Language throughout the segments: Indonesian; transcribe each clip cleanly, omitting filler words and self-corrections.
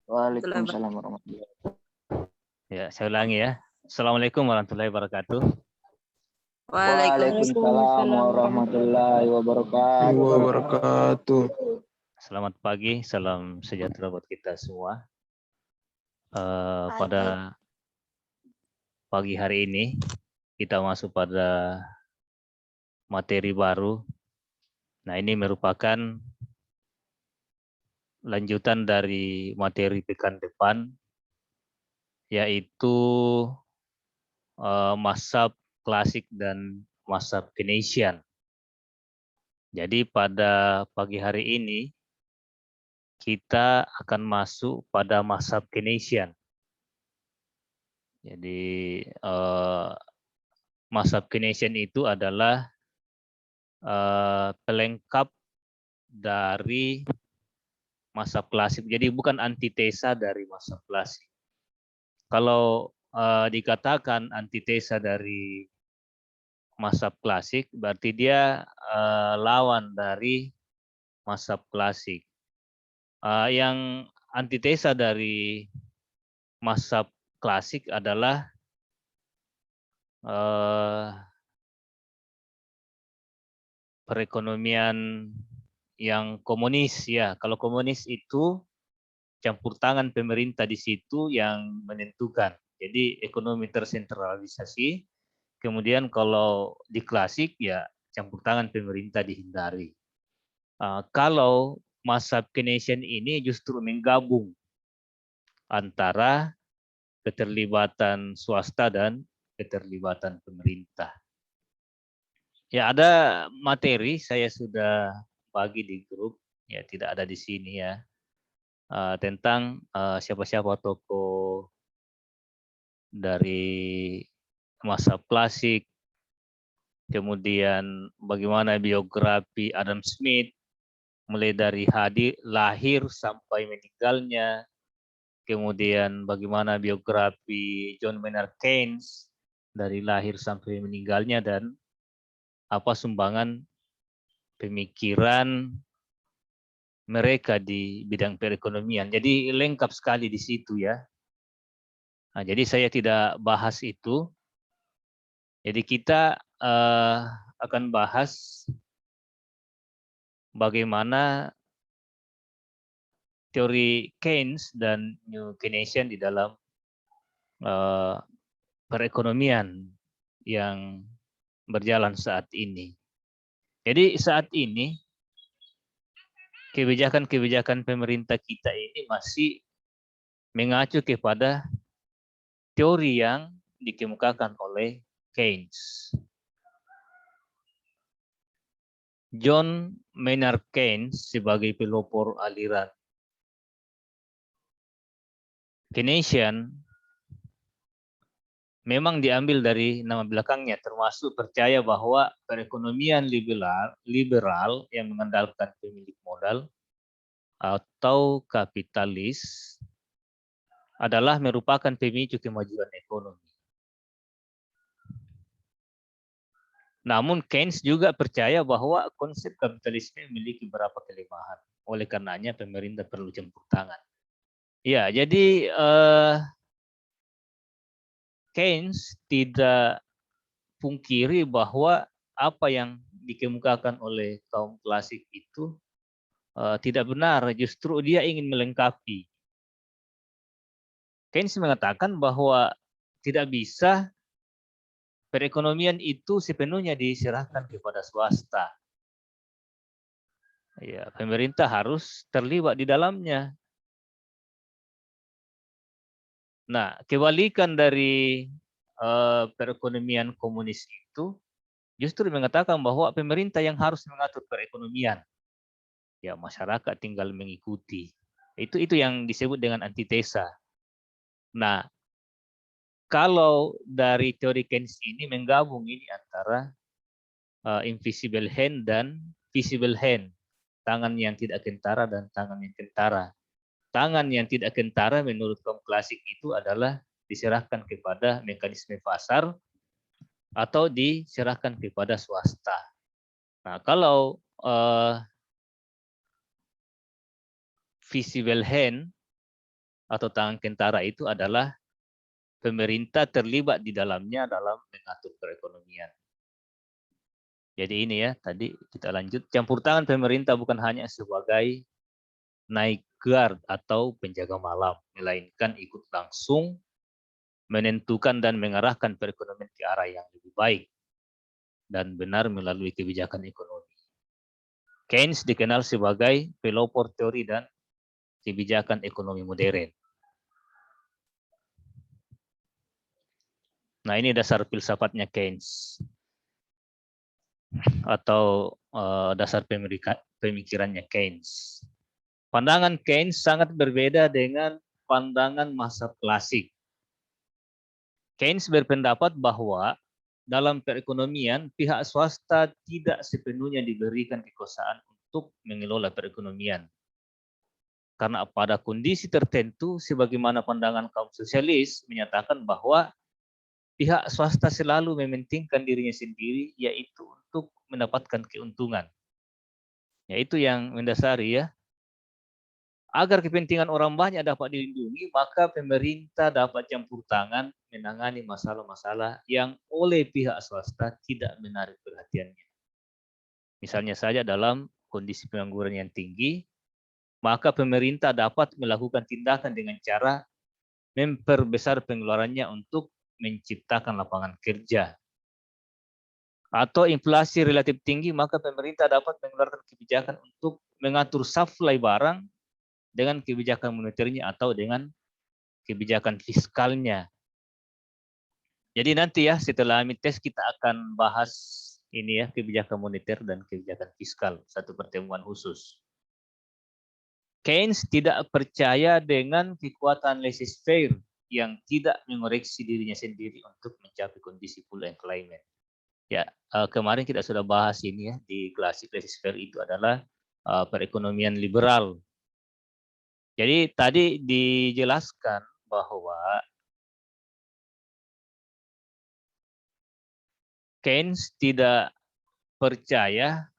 Waalaikumsalam warahmatullahi wabarakatuh. Ya, saya ulangi ya. Assalamualaikum warahmatullahi wabarakatuh. Waalaikumsalam warahmatullahi wabarakatuh. Selamat pagi, salam sejahtera buat kita semua. Pada pagi hari ini kita masuk pada materi baru. Nah, ini merupakan lanjutan dari materi pekan depan, yaitu mazhab klasik dan mazhab Keynesian. Jadi pada pagi hari ini kita akan masuk pada mazhab Keynesian. Jadi mazhab Keynesian itu adalah pelengkap dari mazhab klasik. Jadi bukan antitesa dari mazhab klasik. Kalau dikatakan antitesa dari mazhab klasik, berarti dia lawan dari mazhab klasik. Yang antitesa dari mazhab klasik adalah perekonomian yang komunis ya. Kalau komunis itu campur tangan pemerintah di situ yang menentukan. Jadi ekonomi tersentralisasi. Kemudian kalau di klasik ya campur tangan pemerintah dihindari. Kalau mazhab Keynesian ini justru menggabung antara keterlibatan swasta dan keterlibatan pemerintah. Ya ada materi saya sudah bagi di grup, ya tidak ada di sini ya, tentang siapa-siapa tokoh dari masa klasik, kemudian bagaimana biografi Adam Smith, mulai dari lahir sampai meninggalnya, kemudian bagaimana biografi John Maynard Keynes dari lahir sampai meninggalnya, dan apa sumbangan pemikiran mereka di bidang perekonomian. Jadi lengkap sekali di situ ya. Nah, jadi saya tidak bahas itu. Jadi kita akan bahas bagaimana teori Keynes dan New Keynesian di dalam perekonomian yang berjalan saat ini. Jadi saat ini kebijakan-kebijakan pemerintah kita ini masih mengacu kepada teori yang dikemukakan oleh Keynes. John Maynard Keynes sebagai pelopor aliran Keynesian memang diambil dari nama belakangnya, termasuk percaya bahwa perekonomian liberal yang mengandalkan pemilik modal atau kapitalis adalah merupakan pemicu kemajuan ekonomi. Namun Keynes juga percaya bahwa konsep kapitalisme memiliki beberapa kelemahan. Oleh karenanya pemerintah perlu campur tangan. Ya, jadi Keynes tidak pungkiri bahwa apa yang dikemukakan oleh kaum klasik itu tidak benar, justru dia ingin melengkapi. Keynes mengatakan bahwa tidak bisa perekonomian itu sepenuhnya diserahkan kepada swasta. Ya, pemerintah harus terlibat di dalamnya. Nah, kebalikan dari perekonomian komunis itu justru mengatakan bahwa pemerintah yang harus mengatur perekonomian. Ya, masyarakat tinggal mengikuti. Itu yang disebut dengan antitesa. Nah, kalau dari teori Keynes ini menggabung ini antara invisible hand dan visible hand, tangan yang tidak kentara dan tangan yang kentara. Tangan yang tidak kentara menurut kaum klasik itu adalah diserahkan kepada mekanisme pasar atau diserahkan kepada swasta. Nah, kalau visible hand atau tangan kentara itu adalah pemerintah terlibat di dalamnya dalam mengatur perekonomian. Jadi ini ya, tadi kita lanjut. Campur tangan pemerintah bukan hanya sebagai naik guard atau penjaga malam, melainkan ikut langsung menentukan dan mengarahkan perekonomian ke arah yang lebih baik dan benar melalui kebijakan ekonomi. Keynes dikenal sebagai pelopor teori dan kebijakan ekonomi modern. Nah, ini dasar filsafatnya Keynes atau dasar pemikirannya Keynes. Pandangan Keynes sangat berbeda dengan pandangan masa klasik. Keynes berpendapat bahwa dalam perekonomian, pihak swasta tidak sepenuhnya diberikan kekuasaan untuk mengelola perekonomian. Karena pada kondisi tertentu, sebagaimana pandangan kaum sosialis menyatakan bahwa pihak swasta selalu mementingkan dirinya sendiri, yaitu untuk mendapatkan keuntungan. Yaitu yang mendasari ya. Agar kepentingan orang banyak dapat dilindungi, maka pemerintah dapat campur tangan menangani masalah-masalah yang oleh pihak swasta tidak menarik perhatiannya. Misalnya saja dalam kondisi pengangguran yang tinggi, maka pemerintah dapat melakukan tindakan dengan cara memperbesar pengeluarannya untuk menciptakan lapangan kerja. Atau inflasi relatif tinggi, maka pemerintah dapat mengeluarkan kebijakan untuk mengatur supply barang dengan kebijakan moneternya atau dengan kebijakan fiskalnya. Jadi nanti ya setelah midtest kita akan bahas ini ya, kebijakan moneter dan kebijakan fiskal, satu pertemuan khusus. Keynes tidak percaya dengan kekuatan laissez-faire yang tidak mengoreksi dirinya sendiri untuk mencapai kondisi full employment. Ya, kemarin kita sudah bahas ini ya, di klasik laissez-faire itu adalah perekonomian liberal. Jadi tadi dijelaskan bahwa Keynes tidak percaya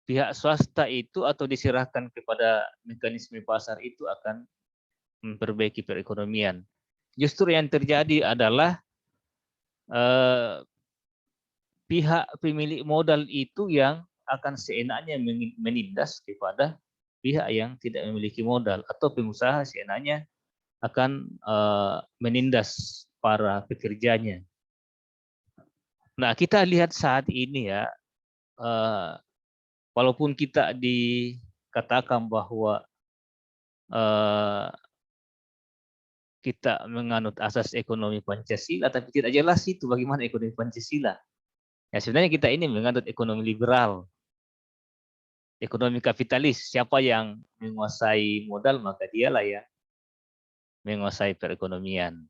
pihak swasta itu atau diserahkan kepada mekanisme pasar itu akan memperbaiki perekonomian. Justru yang terjadi adalah pihak pemilik modal itu yang akan seenaknya menindas kepada pihak yang tidak memiliki modal, atau pengusaha seenaknya akan menindas para pekerjanya. Nah, kita lihat saat ini ya, walaupun kita dikatakan bahwa kita menganut asas ekonomi Pancasila, tapi tidak jelas itu bagaimana ekonomi Pancasila. Ya, sebenarnya kita ini menganut ekonomi liberal, ekonomi kapitalis. Siapa yang menguasai modal, maka dialah yang menguasai perekonomian.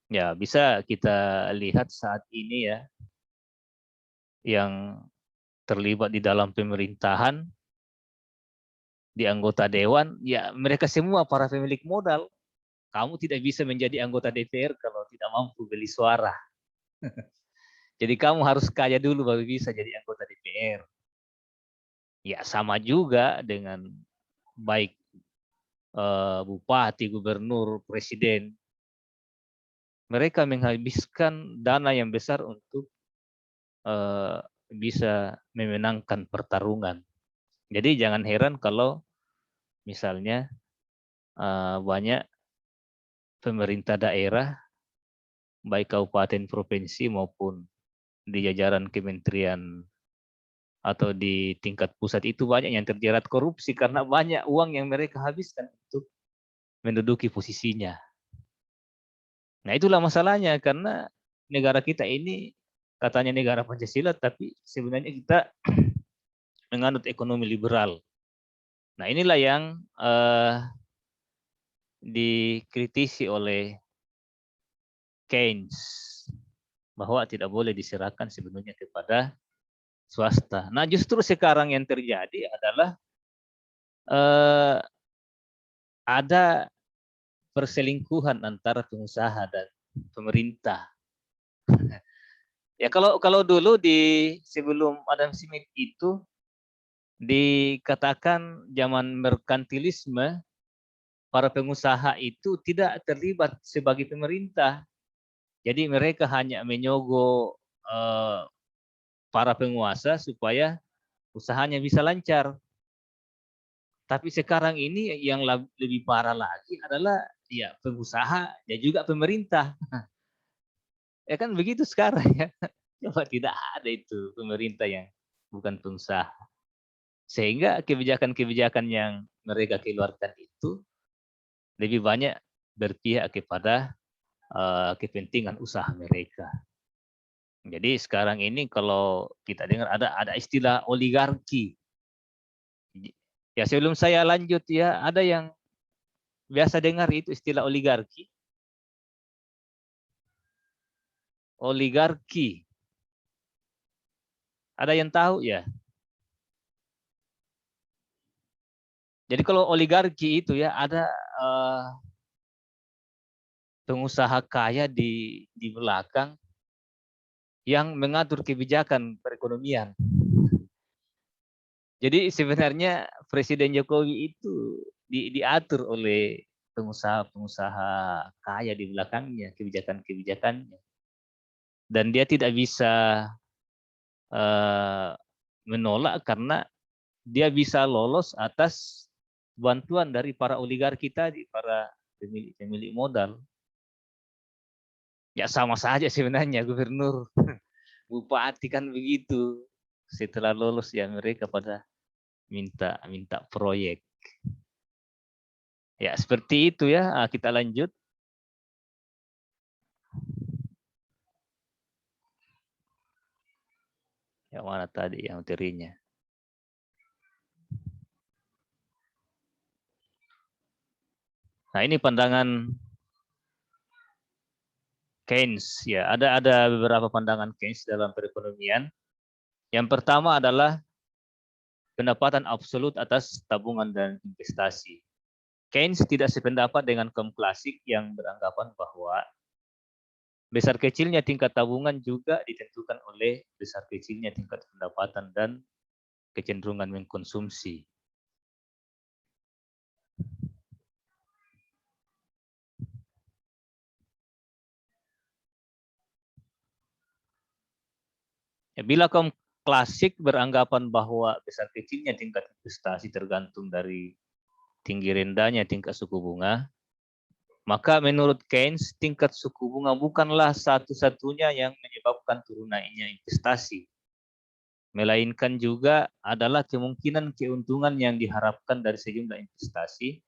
Ya, bisa kita lihat saat ini ya, yang terlibat di dalam pemerintahan, di anggota dewan, ya mereka semua para pemilik modal. Kamu tidak bisa menjadi anggota DPR kalau tidak mampu beli suara. Jadi kamu harus kaya dulu baru bisa jadi anggota DPR. Ya sama juga dengan baik bupati, gubernur, presiden. Mereka menghabiskan dana yang besar untuk bisa memenangkan pertarungan. Jadi jangan heran kalau misalnya banyak pemerintah daerah, baik kabupaten, provinsi maupun di jajaran kementerian atau di tingkat pusat itu banyak yang terjerat korupsi karena banyak uang yang mereka habiskan untuk menduduki posisinya. Nah, itulah masalahnya, karena negara kita ini katanya negara Pancasila, tapi sebenarnya kita menganut ekonomi liberal. Nah, inilah yang dikritisi oleh Keynes, bahwa tidak boleh diserahkan sebenarnya kepada swasta. Nah, justru sekarang yang terjadi adalah ada perselingkuhan antara pengusaha dan pemerintah. Ya, kalau dulu di sebelum Adam Smith itu dikatakan zaman merkantilisme, para pengusaha itu tidak terlibat sebagai pemerintah. Jadi mereka hanya menyogok para penguasa supaya usahanya bisa lancar. Tapi sekarang ini yang lebih parah lagi adalah ya pengusaha dan juga pemerintah. Ya kan begitu sekarang ya. Coba tidak ada itu pemerintah yang bukan pengusaha. Sehingga kebijakan-kebijakan yang mereka keluarkan itu lebih banyak berpihak kepada kepentingan usaha mereka. Jadi sekarang ini kalau kita dengar ada istilah oligarki. Ya sebelum saya lanjut ya, ada yang biasa dengar itu istilah oligarki. Oligarki. Ada yang tahu ya? Jadi kalau oligarki itu ya ada pengusaha kaya di belakang yang mengatur kebijakan perekonomian. Jadi sebenarnya Presiden Jokowi itu diatur oleh pengusaha-pengusaha kaya di belakangnya, kebijakan-kebijakannya. Dan dia tidak bisa menolak karena dia bisa lolos atas bantuan dari para oligarki tadi, para pemilik modal. Ya sama saja sebenarnya gubernur, bupati kan begitu. Setelah lolos ya mereka pada minta proyek. Ya seperti itu ya. Kita lanjut. Yang mana tadi yang materinya? Nah ini pandangan Keynes ya. Ada beberapa pandangan Keynes dalam perekonomian. Yang pertama adalah pendapatan absolut atas tabungan dan investasi. Keynes tidak sependapat dengan kaum klasik yang beranggapan bahwa besar kecilnya tingkat tabungan juga ditentukan oleh besar kecilnya tingkat pendapatan dan kecenderungan mengkonsumsi. Ya, bila kaum klasik beranggapan bahwa besar kecilnya tingkat investasi tergantung dari tinggi rendahnya tingkat suku bunga, maka menurut Keynes tingkat suku bunga bukanlah satu-satunya yang menyebabkan turunnya investasi, melainkan juga adalah kemungkinan keuntungan yang diharapkan dari sejumlah investasi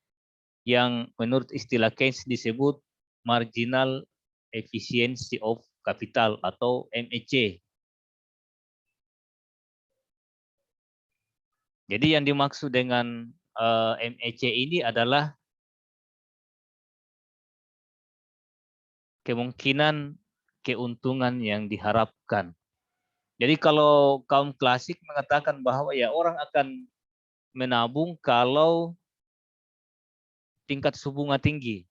yang menurut istilah Keynes disebut marginal efficiency of capital atau MEC. Jadi yang dimaksud dengan MEC ini adalah kemungkinan keuntungan yang diharapkan. Jadi kalau kaum klasik mengatakan bahwa ya orang akan menabung kalau tingkat suku bunga tinggi.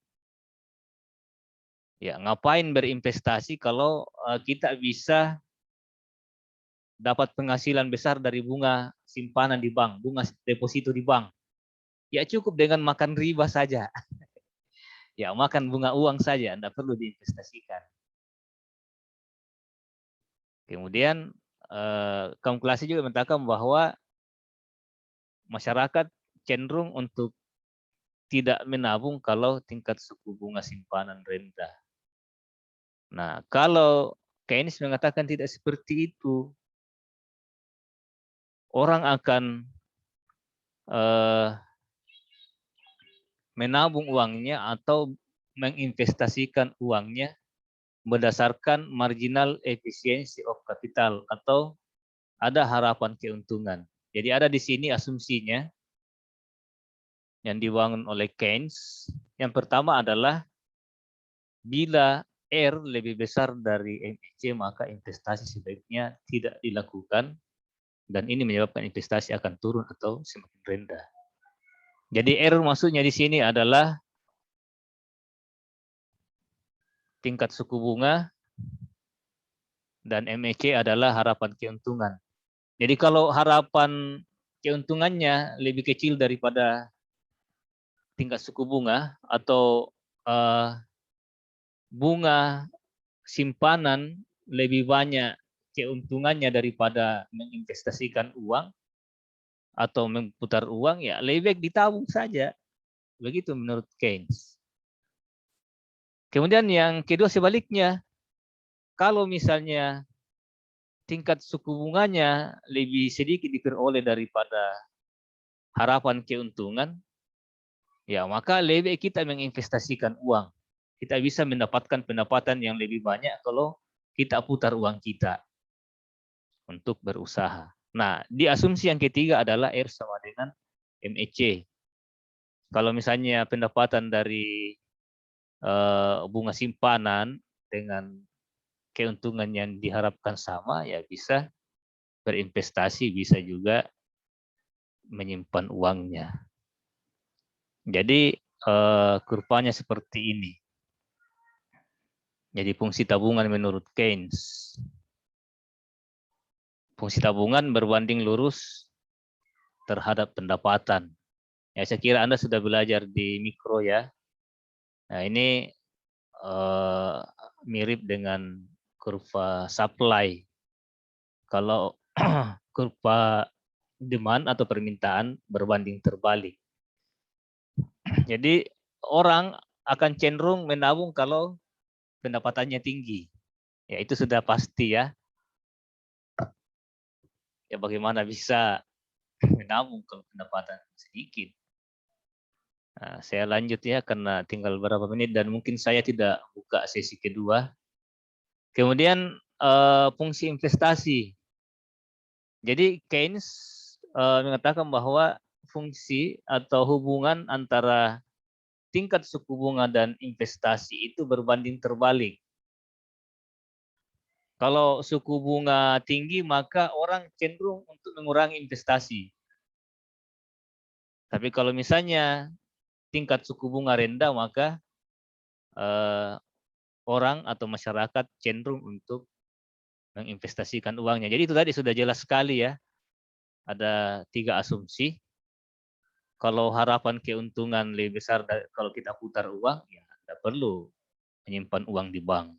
Ya, ngapain berinvestasi kalau kita bisa dapat penghasilan besar dari bunga simpanan di bank, bunga deposito di bank. Ya cukup dengan makan riba saja. Ya makan bunga uang saja, Anda perlu diinvestasikan. Kemudian kaum klasik juga mengatakan bahwa masyarakat cenderung untuk tidak menabung kalau tingkat suku bunga simpanan rendah. Nah, kalau Keynes mengatakan tidak seperti itu, orang akan menabung uangnya atau menginvestasikan uangnya berdasarkan marginal efficiency of capital atau ada harapan keuntungan. Jadi ada di sini asumsinya yang dibangun oleh Keynes. Yang pertama adalah bila R lebih besar dari MEC maka investasi sebaiknya tidak dilakukan dan ini menyebabkan investasi akan turun atau semakin rendah. Jadi R maksudnya di sini adalah tingkat suku bunga dan MEC adalah harapan keuntungan. Jadi kalau harapan keuntungannya lebih kecil daripada tingkat suku bunga atau bunga simpanan lebih banyak keuntungannya daripada menginvestasikan uang atau memutar uang, ya lebih baik ditabung saja. Begitu menurut Keynes. Kemudian yang kedua sebaliknya, kalau misalnya tingkat suku bunganya lebih sedikit diperoleh daripada harapan keuntungan, ya maka lebih baik kita menginvestasikan uang. Kita bisa mendapatkan pendapatan yang lebih banyak kalau kita putar uang kita untuk berusaha. Nah, di asumsi yang ketiga adalah R sama dengan MEC. Kalau misalnya pendapatan dari bunga simpanan dengan keuntungan yang diharapkan sama, ya bisa berinvestasi, bisa juga menyimpan uangnya. Jadi kurvanya seperti ini. Jadi fungsi tabungan menurut Keynes. Fungsi tabungan berbanding lurus terhadap pendapatan. Ya, saya kira Anda sudah belajar di mikro ya. Nah, ini mirip dengan kurva supply. Kalau kurva demand atau permintaan berbanding terbalik. Jadi orang akan cenderung menabung kalau pendapatannya tinggi. Ya itu sudah pasti ya. Ya bagaimana bisa menabung kalau pendapatan sedikit. Nah, saya lanjut ya karena tinggal beberapa menit dan mungkin saya tidak buka sesi kedua. Kemudian fungsi investasi. Jadi Keynes mengatakan bahwa fungsi atau hubungan antara tingkat suku bunga dan investasi itu berbanding terbalik. Kalau suku bunga tinggi, maka orang cenderung untuk mengurangi investasi. Tapi kalau misalnya tingkat suku bunga rendah, maka orang atau masyarakat cenderung untuk menginvestasikan uangnya. Jadi itu tadi sudah jelas sekali ya. Ada 3 asumsi. Kalau harapan keuntungan lebih besar kalau kita putar uang, ya tidak perlu menyimpan uang di bank.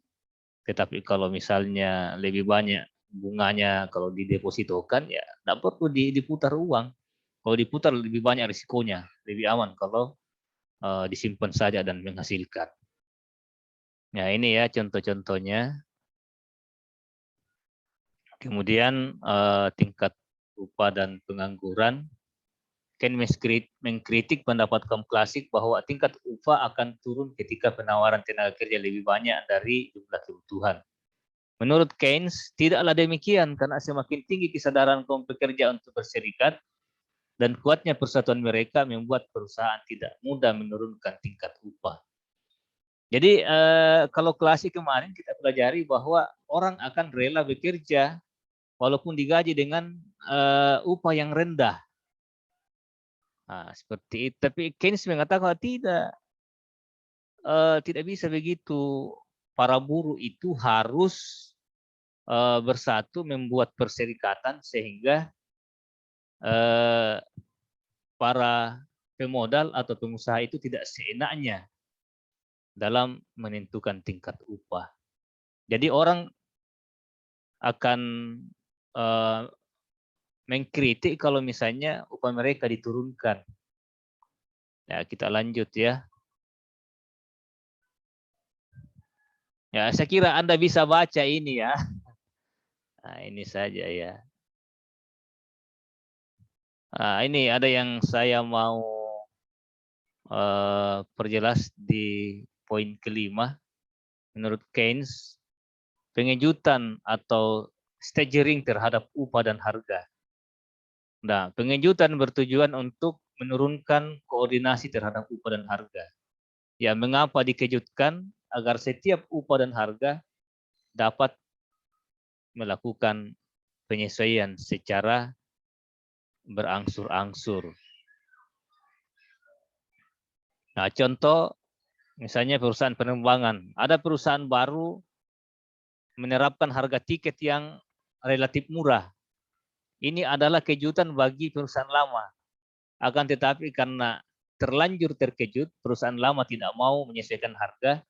Tetapi kalau misalnya lebih banyak bunganya kalau didepositokan, ya tidak perlu diputar uang. Kalau diputar lebih banyak risikonya, lebih aman kalau disimpan saja dan menghasilkan. Nah ini ya contoh-contohnya. Kemudian tingkat upah dan pengangguran. Keynes mengkritik pendapat kaum klasik bahwa tingkat upah akan turun ketika penawaran tenaga kerja lebih banyak dari jumlah kebutuhan. Menurut Keynes, tidaklah demikian karena semakin tinggi kesadaran kaum pekerja untuk berserikat dan kuatnya persatuan mereka membuat perusahaan tidak mudah menurunkan tingkat upah. Jadi kalau klasik kemarin kita pelajari bahwa orang akan rela bekerja walaupun digaji dengan upah yang rendah. Nah, seperti itu. Tapi Keynes mengatakan tidak bisa begitu. Para buruh itu harus bersatu membuat perserikatan sehingga para pemodal atau pengusaha itu tidak seenaknya dalam menentukan tingkat upah. Jadi orang akan mengkritik kalau misalnya upah mereka diturunkan. Ya, kita lanjut ya. Ya, saya kira Anda bisa baca ini ya. Nah, ini saja ya. Nah, ini ada yang saya mau perjelas di poin kelima. Menurut Keynes, pengejutan atau staggering terhadap upah dan harga. Nah, pengejutan bertujuan untuk menurunkan koordinasi terhadap upah dan harga. Ya, mengapa dikejutkan? Agar setiap upah dan harga dapat melakukan penyesuaian secara berangsur-angsur. Nah, contoh misalnya perusahaan penerbangan. Ada perusahaan baru menerapkan harga tiket yang relatif murah. Ini adalah kejutan bagi perusahaan lama. Akan tetapi karena terlanjur terkejut, perusahaan lama tidak mau menyesuaikan harga,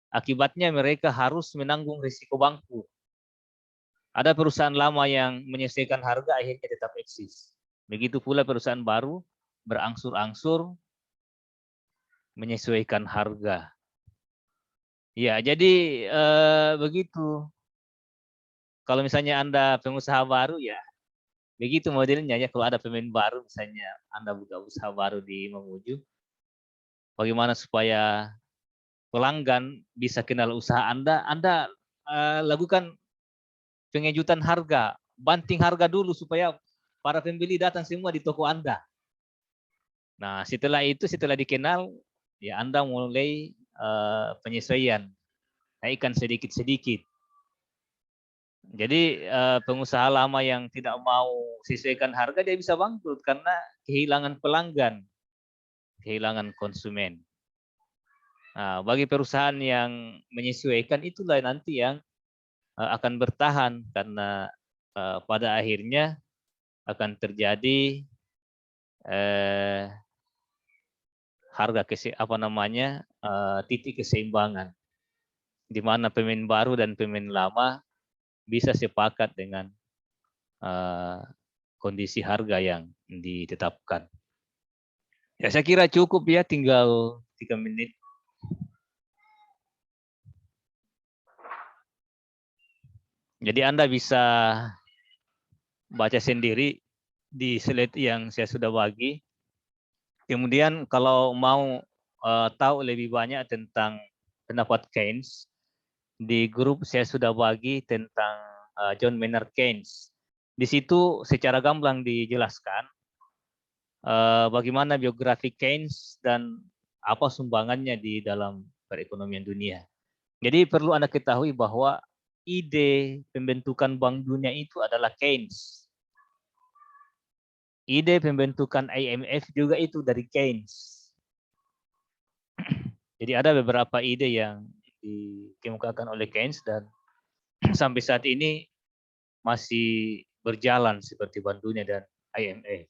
akibatnya mereka harus menanggung risiko bangkrut. Ada perusahaan lama yang menyesuaikan harga akhirnya tetap eksis. Begitu pula perusahaan baru berangsur-angsur menyesuaikan harga. Ya, jadi begitu. Kalau misalnya Anda pengusaha baru ya, begitu modelnya ya. Kalau ada pemain baru, misalnya Anda buka usaha baru di Mamuju, bagaimana supaya pelanggan bisa kenal usaha Anda lakukan pengejutan harga, banting harga dulu supaya para pembeli datang semua di toko Anda. Nah, setelah itu, setelah dikenal, ya Anda mulai penyesuaian, naikkan sedikit-sedikit. Jadi pengusaha lama yang tidak mau sesuaikan harga dia bisa bangkrut karena kehilangan pelanggan, kehilangan konsumen. Nah, bagi perusahaan yang menyesuaikan itulah nanti yang akan bertahan karena pada akhirnya akan terjadi titik keseimbangan di mana pemain baru dan pemain lama bisa sepakat dengan kondisi harga yang ditetapkan. Ya, saya kira cukup ya, tinggal 3 menit. Jadi Anda bisa baca sendiri di slide yang saya sudah bagi. Kemudian kalau mau tahu lebih banyak tentang pendapat Keynes, di grup saya sudah bagi tentang John Maynard Keynes. Di situ secara gamblang dijelaskan bagaimana biografi Keynes dan apa sumbangannya di dalam perekonomian dunia. Jadi perlu Anda ketahui bahwa ide pembentukan Bank Dunia itu adalah Keynes. Ide pembentukan IMF juga itu dari Keynes. Jadi ada beberapa ide yang dikemukakan oleh Keynes dan sampai saat ini masih berjalan seperti Bank Dunia dan IMF.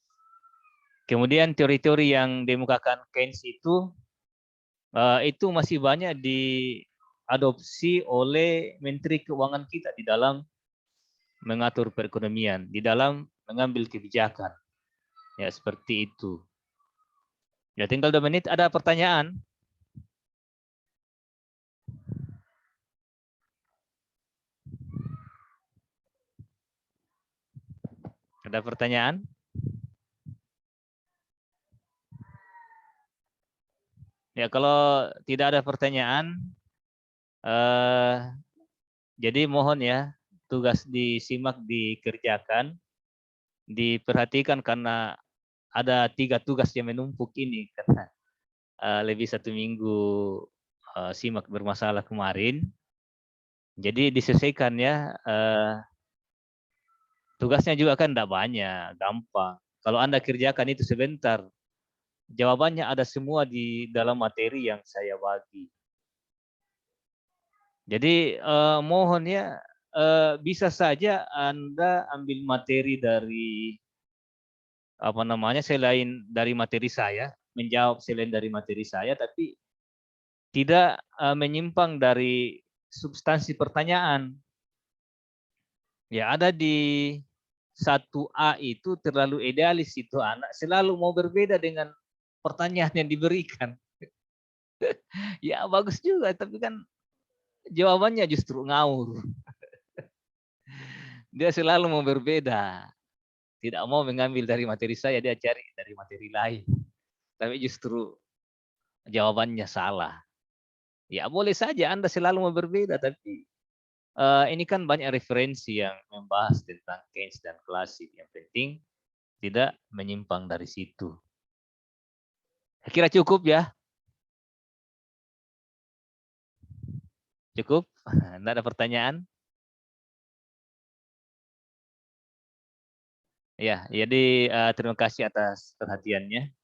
Kemudian teori-teori yang dikemukakan Keynes itu masih banyak diadopsi oleh Menteri Keuangan kita di dalam mengatur perekonomian, di dalam mengambil kebijakan. Ya, seperti itu. Ya, tinggal 2 menit. Ada pertanyaan? Ada pertanyaan? Ya, kalau tidak ada pertanyaan, jadi mohon ya, tugas disimak, dikerjakan, diperhatikan karena ada 3 tugas yang menumpuk ini karena lebih 1 minggu simak bermasalah kemarin. Jadi diselesaikan ya. Tugasnya juga kan tidak banyak, gampang. Kalau Anda kerjakan itu sebentar, jawabannya ada semua di dalam materi yang saya bagi. Jadi mohon ya, bisa saja Anda ambil materi dari selain dari materi saya, menjawab selain dari materi saya, tapi tidak menyimpang dari substansi pertanyaan. Ya, ada di 1A itu terlalu idealis itu anak, selalu mau berbeda dengan pertanyaan yang diberikan. Ya bagus juga, tapi kan jawabannya justru ngawur. Dia selalu mau berbeda. Tidak mau mengambil dari materi saya, dia cari dari materi lain. Tapi justru jawabannya salah. Ya boleh saja Anda selalu mau berbeda, tapi ini kan banyak referensi yang membahas tentang Keynes dan klasik. Yang penting tidak menyimpang dari situ. Saya kira cukup ya. Cukup? Tidak ada pertanyaan? Ya, jadi terima kasih atas perhatiannya.